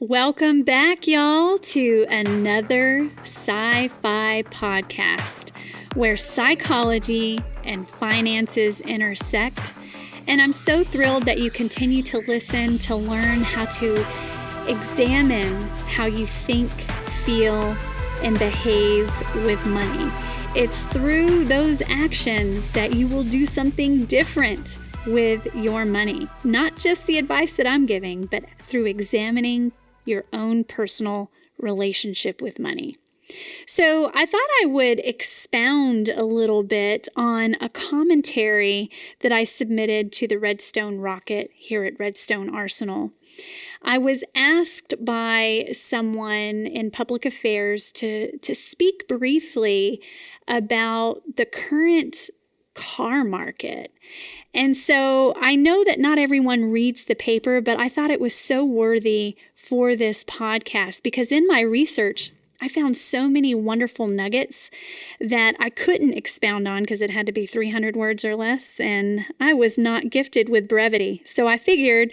Welcome back, y'all, to another sci-fi podcast where psychology and finances intersect. And I'm so thrilled that you continue to listen to learn how to examine how you think, feel, and behave with money. It's through those actions that you will do something different with your money. Not just the advice that I'm giving, but through examining your own personal relationship with money. So I thought I would expound a little bit on a commentary that I submitted to the Redstone Rocket here at Redstone Arsenal. I was asked by someone in public affairs to speak briefly about the current car market. And so I know that not everyone reads the paper, but I thought it was so worthy for this podcast because in my research, I found so many wonderful nuggets that I couldn't expound on because it had to be 300 words or less, and I was not gifted with brevity. So I figured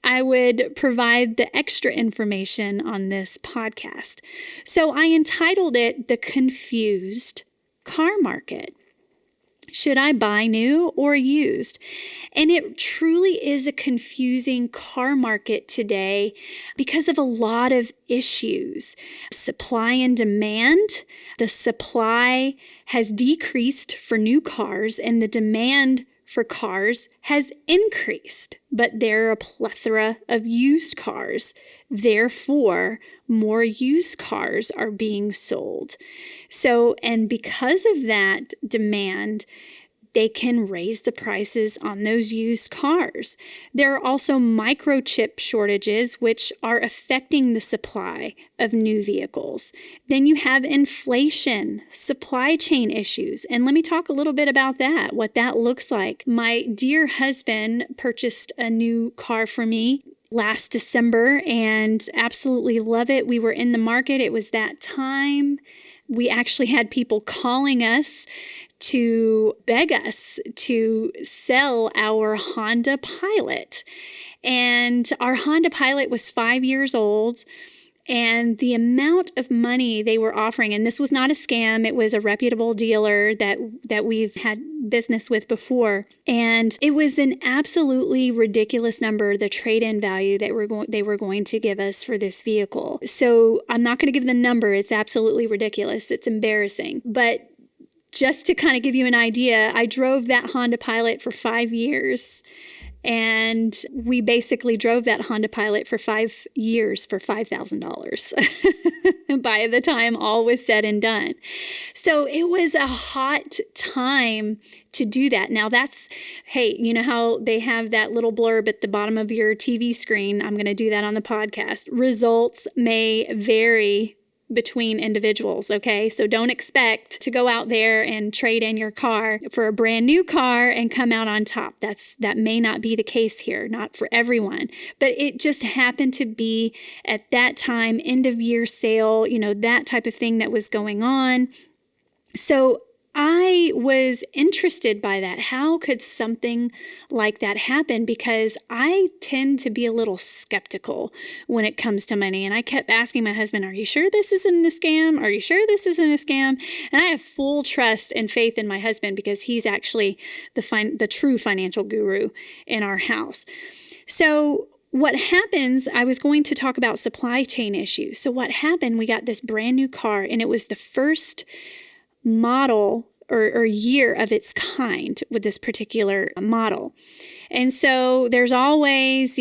I would provide the extra information on this podcast. So I entitled it The Confused Car Market. Should I buy new or used? And it truly is a confusing car market today because of a lot of issues. Supply and demand. The supply has decreased for new cars and the demand for cars has increased, but there are a plethora of used cars. Therefore, more used cars are being sold. So, and because of that demand, they can raise the prices on those used cars. There are also microchip shortages, which are affecting the supply of new vehicles. Then you have inflation, supply chain issues. And let me talk a little bit about that, what that looks like. My dear husband purchased a new car for me last December and absolutely love it. We were in the market. It was that time. We actually had people calling us to beg us to sell our Honda Pilot. And our Honda Pilot was 5 years old. And the amount of money they were offering, and this was not a scam, it was a reputable dealer that we've had business with before. And it was an absolutely ridiculous number, the trade-in value that they were going to give us for this vehicle. So I'm not going to give the number. It's absolutely ridiculous. It's embarrassing. But just to kind of give you an idea, I drove that Honda Pilot for 5 years. And we basically drove that Honda Pilot for 5 years for $5,000 by the time all was said and done. So it was a hot time to do that. Now hey, you know how they have that little blurb at the bottom of your TV screen? I'm going to do that on the podcast. Results may vary between individuals, okay? So don't expect to go out there and trade in your car for a brand new car and come out on top. That may not be the case here, not for everyone. But it just happened to be at that time, end of year sale, that type of thing that was going on. So I was interested by that. How could something like that happen? Because I tend to be a little skeptical when it comes to money. And I kept asking my husband, are you sure this isn't a scam? Are you sure this isn't a scam? And I have full trust and faith in my husband because he's actually the true financial guru in our house. So what happens, I was going to talk about supply chain issues. So what happened, we got this brand new car and it was the first model or year of its kind with this particular model. And so there's always,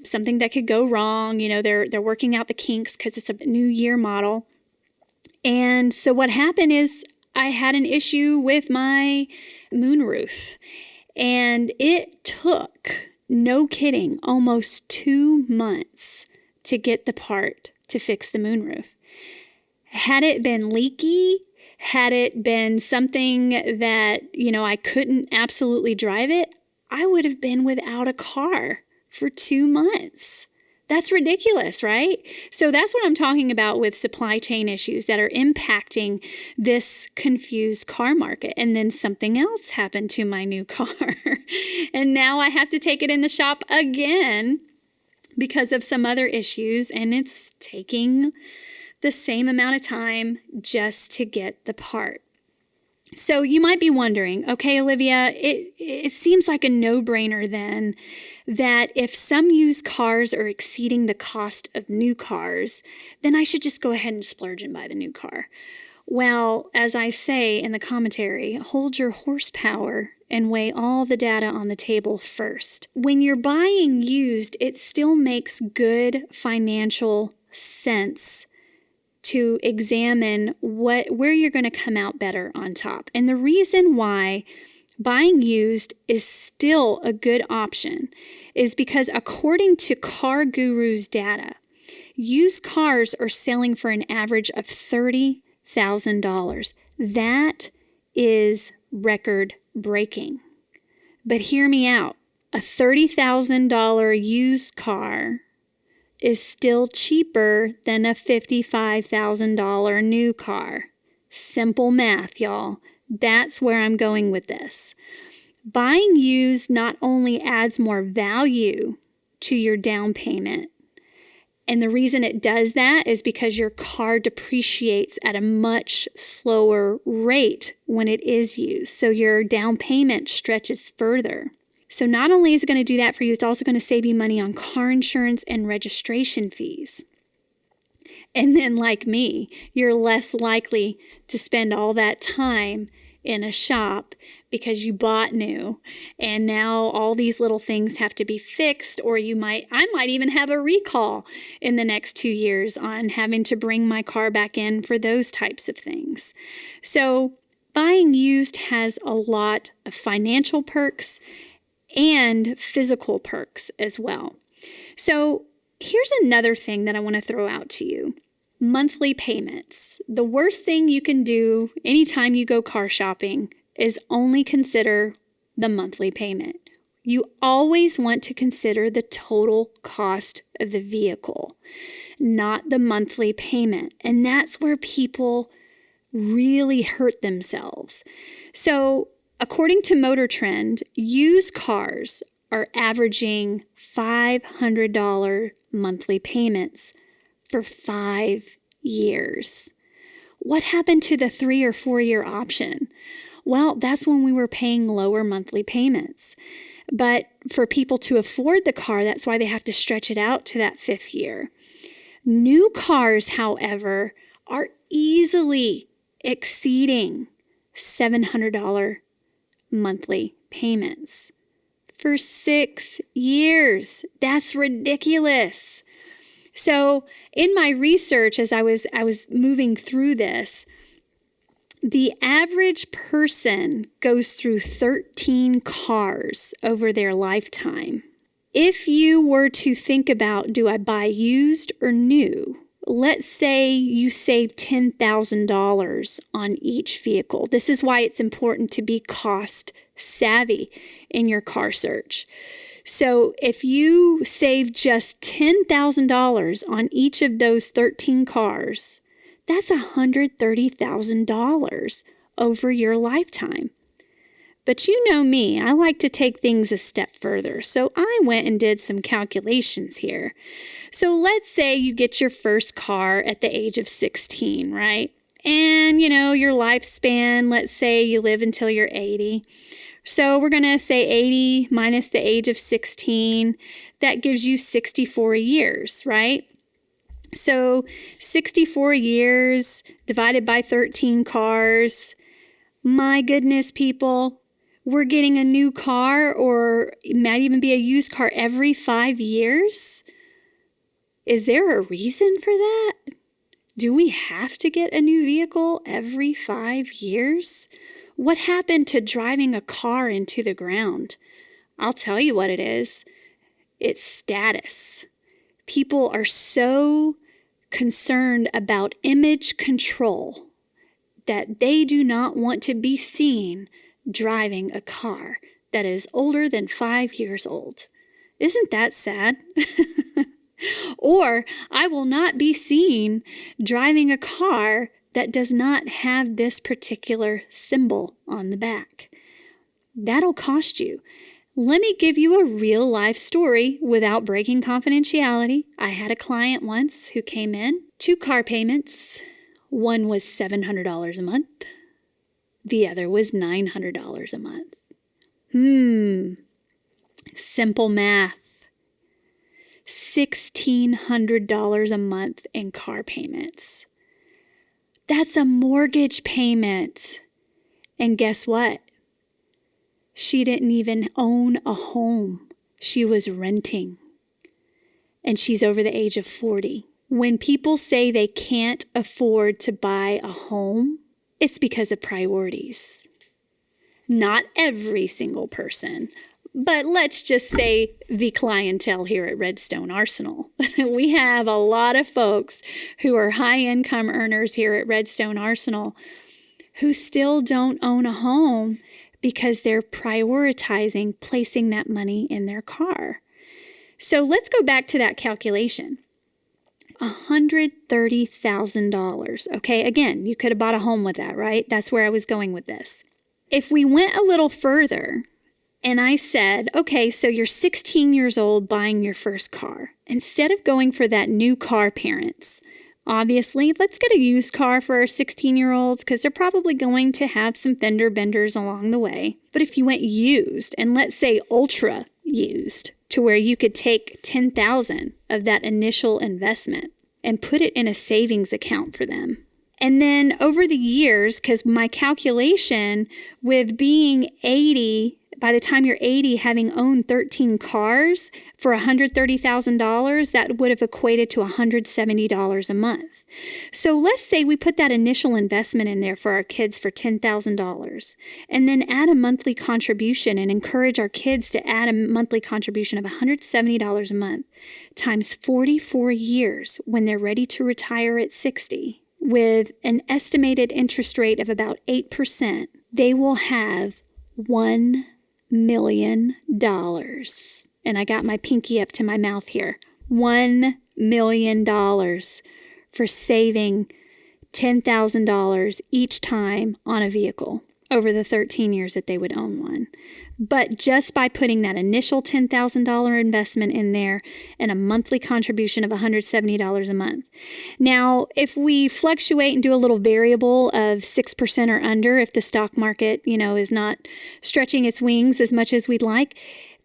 something that could go wrong. They're working out the kinks because it's a new year model. And so what happened is I had an issue with my moonroof. And it took, no kidding, almost 2 months to get the part to fix the moonroof. Had it been leaky, had it been something that, I couldn't absolutely drive it, I would have been without a car for 2 months. That's ridiculous, right? So that's what I'm talking about with supply chain issues that are impacting this confused car market. And then something else happened to my new car. And now I have to take it in the shop again because of some other issues, and it's taking the same amount of time just to get the part. So you might be wondering, okay, Olivia, it seems like a no-brainer then that if some used cars are exceeding the cost of new cars, then I should just go ahead and splurge and buy the new car. Well, as I say in the commentary, hold your horsepower and weigh all the data on the table first. When you're buying used, it still makes good financial sense to examine where you're going to come out better on top. And the reason why buying used is still a good option is because according to Car Guru's data, used cars are selling for an average of $30,000. That is record breaking. But hear me out. A $30,000 used car is still cheaper than a $55,000 new car. Simple math, y'all. That's where I'm going with this. Buying used not only adds more value to your down payment, and the reason it does that is because your car depreciates at a much slower rate when it is used. So your down payment stretches further. So not only is it going to do that for you, it's also going to save you money on car insurance and registration fees. And then like me, you're less likely to spend all that time in a shop because you bought new and now all these little things have to be fixed, or I might even have a recall in the next 2 years on having to bring my car back in for those types of things. So buying used has a lot of financial perks and physical perks as well. So here's another thing that I want to throw out to you. Monthly payments. The worst thing you can do anytime you go car shopping is only consider the monthly payment. You always want to consider the total cost of the vehicle, not the monthly payment. And that's where people really hurt themselves. So according to Motor Trend, used cars are averaging $500 monthly payments for 5 years. What happened to the 3 or 4 year option? Well, that's when we were paying lower monthly payments. But for people to afford the car, that's why they have to stretch it out to that 5th year. New cars, however, are easily exceeding $700 monthly payments for 6 years. That's ridiculous. So in my research, as I was moving through this, the average person goes through 13 cars over their lifetime. If you were to think about, do I buy used or new? Let's say you save $10,000 on each vehicle. This is why it's important to be cost savvy in your car search. So if you save just $10,000 on each of those 13 cars, that's $130,000 over your lifetime. But you know me, I like to take things a step further. So I went and did some calculations here. So let's say you get your first car at the age of 16, right? And your lifespan, let's say you live until you're 80. So we're going to say 80 minus the age of 16. That gives you 64 years, right? So 64 years divided by 13 cars. My goodness, people, we're getting a new car, or it might even be a used car, every 5 years. Is there a reason for that? Do we have to get a new vehicle every 5 years? What happened to driving a car into the ground? I'll tell you what it is. It's status. People are so concerned about image control that they do not want to be seen driving a car that is older than 5 years old. Isn't that sad? Or I will not be seen driving a car that does not have this particular symbol on the back. That'll cost you. Let me give you a real life story without breaking confidentiality. I had a client once who came in, 2 car payments. One was $700 a month. The other was $900 a month. Simple math. $1,600 a month in car payments. That's a mortgage payment. And guess what? She didn't even own a home. She was renting. And she's over the age of 40. When people say they can't afford to buy a home, it's because of priorities. Not every single person, but let's just say the clientele here at Redstone Arsenal. We have a lot of folks who are high-income earners here at Redstone Arsenal who still don't own a home because they're prioritizing placing that money in their car. So let's go back to that calculation. $130,000. Okay, again, you could have bought a home with that, right? That's where I was going with this. If we went a little further and I said, okay, so you're 16 years old buying your first car. Instead of going for that new car, parents, obviously, let's get a used car for our 16-year-olds because they're probably going to have some fender benders along the way. But if you went used, and let's say ultra used, to where you could take $10,000 of that initial investment and put it in a savings account for them. And then over the years, because my calculation with being 80, by the time you're 80, having owned 13 cars for $130,000, that would have equated to $170 a month. So let's say we put that initial investment in there for our kids for $10,000 and then add a monthly contribution and encourage our kids to add a monthly contribution of $170 a month times 44 years when they're ready to retire at 60. With an estimated interest rate of about 8%, they will have $1 million. And I got my pinky up to my mouth here. $1 million for saving $10,000 each time on a vehicle over the 13 years that they would own one. But just by putting that initial $10,000 investment in there and a monthly contribution of $170 a month. Now, if we fluctuate and do a little variable of 6% or under, if the stock market, is not stretching its wings as much as we'd like,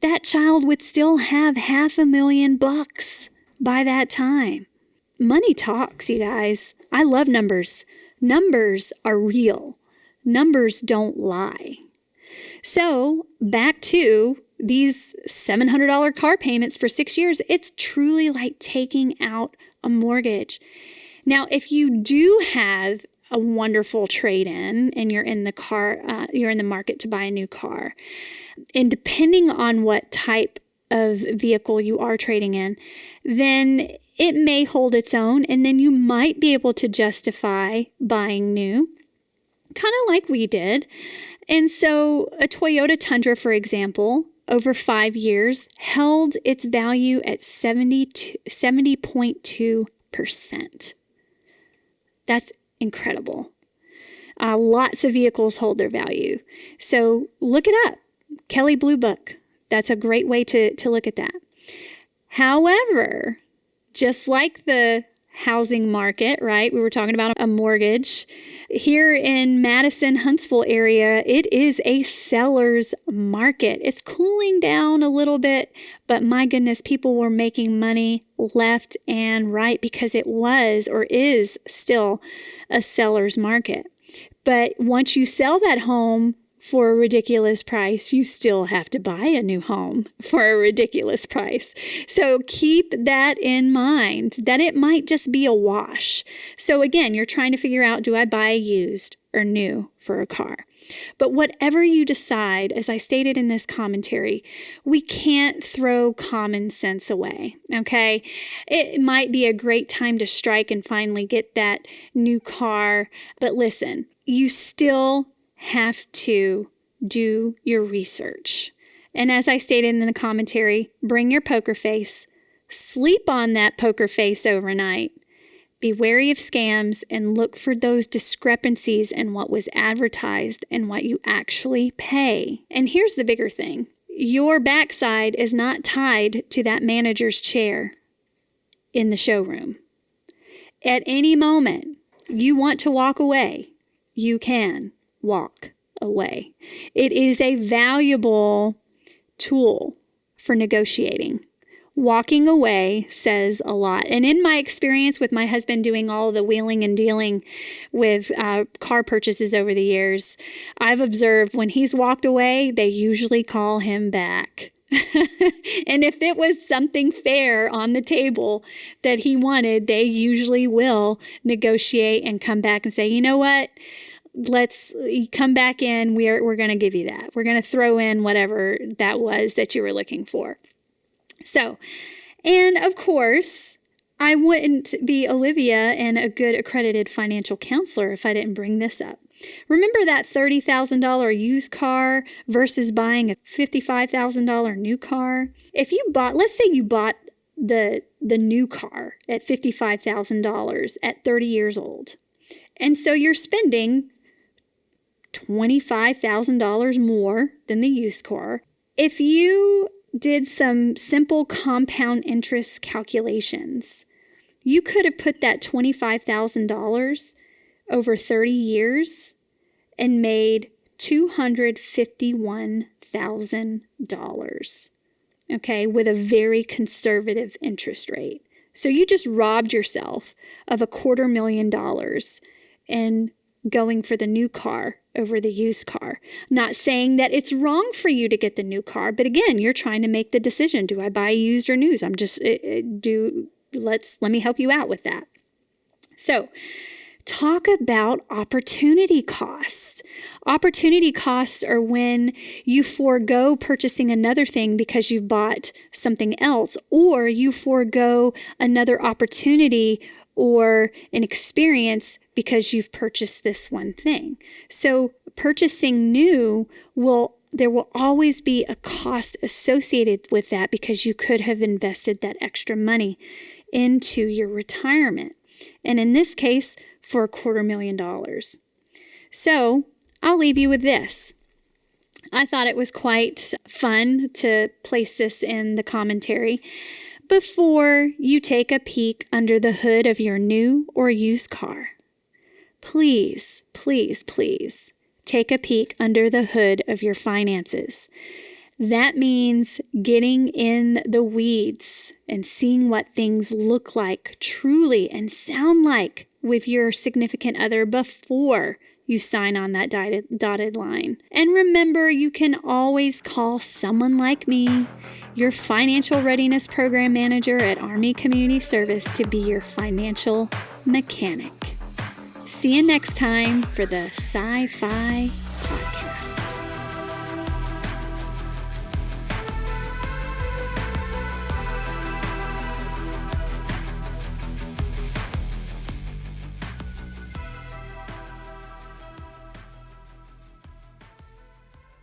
that child would still have $500,000 by that time. Money talks, you guys. I love numbers. Numbers are real. Numbers don't lie. So back to these $700 car payments for 6 years, it's truly like taking out a mortgage. Now, if you do have a wonderful trade-in and you're in the market to buy a new car, and depending on what type of vehicle you are trading in, then it may hold its own, and then you might be able to justify buying new, kind of like we did. And so a Toyota Tundra, for example, over 5 years held its value at 70.2%. That's incredible. Lots of vehicles hold their value. So look it up. Kelley Blue Book. That's a great way to look at that. However, just like the housing market, right? We were talking about a mortgage. Here in Madison, Huntsville area, it is a seller's market. It's cooling down a little bit, but my goodness, people were making money left and right because it was or is still a seller's market. But once you sell that home for a ridiculous price, you still have to buy a new home for a ridiculous price. So keep that in mind, that it might just be a wash. So again, you're trying to figure out, do I buy used or new for a car? But whatever you decide, as I stated in this commentary, we can't throw common sense away, okay? It might be a great time to strike and finally get that new car, but listen, you still have to do your research. And as I stated in the commentary, bring your poker face, sleep on that poker face overnight, be wary of scams, and look for those discrepancies in what was advertised and what you actually pay. And here's the bigger thing. your backside is not tied to that manager's chair in the showroom. At any moment you want to walk away, you can walk away. It is a valuable tool for negotiating. Walking away says a lot. And in my experience with my husband doing all the wheeling and dealing with car purchases over the years, I've observed when he's walked away, they usually call him back. And if it was something fair on the table that he wanted, they usually will negotiate and come back and say, you know what? Let's come back in. We're going to give you that. We're going to throw in whatever that was that you were looking for. So, and of course, I wouldn't be Olivia and a good accredited financial counselor if I didn't bring this up. Remember that $30,000 used car versus buying a $55,000 new car? If you bought, let's say you bought the new car at $55,000 at 30 years old. And so you're spending $25,000 more than the used car. If you did some simple compound interest calculations, you could have put that $25,000 over 30 years and made $251,000, okay, with a very conservative interest rate. So you just robbed yourself of $250,000 in going for the new car over the used car. Not saying that it's wrong for you to get the new car, but again, you're trying to make the decision. Do I buy used or new? Let me help you out with that. So, talk about opportunity costs. Opportunity costs are when you forego purchasing another thing because you've bought something else, or you forego another opportunity or an experience because you've purchased this one thing. So purchasing new there will always be a cost associated with that because you could have invested that extra money into your retirement. And in this case, for $250,000. So I'll leave you with this. I thought it was quite fun to place this in the commentary. Before you take a peek under the hood of your new or used car, please, please, please take a peek under the hood of your finances. That means getting in the weeds and seeing what things look like truly and sound like with your significant other before you sign on that dotted line. And remember, you can always call someone like me, your financial readiness program manager at Army Community Service, to be your financial mechanic. See you next time for the Sci-Fi Podcast.